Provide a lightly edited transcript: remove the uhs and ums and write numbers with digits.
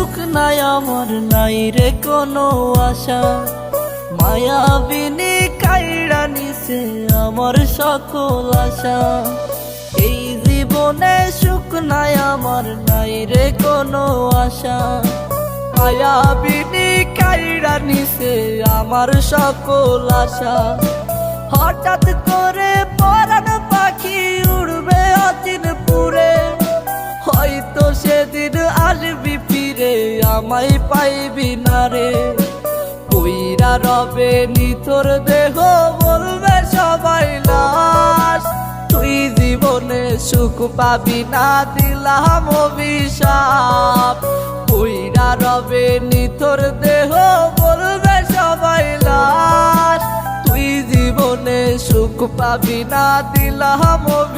সুখ নাই আমার, নাই রে কোনো আশা। মায়াবিনী কাইড়া নিছে আমার সকল আশা। এই জীবনে সুখ নাই আমার, নাই রে কোনো আশা। মায়াবিনী কাইড়া নিছে আমার সকল আশা। হঠাৎ করে পরাণ পাখি উড়বে অচিন পুরে, হয়তো সেদিন আসবি ফিরে আমায় পাইবি না রে। কইরা রবে নিথর দেহ বলবে সবাই লাশ, তুই জীবনে সুখ পাবি না দিলাম অভিশাপ। কইরা রবে নিথর দেহ বলবে সবাই লাশ, তুই জীবনে সুখ পাবি না দিলাম অভিশাপ।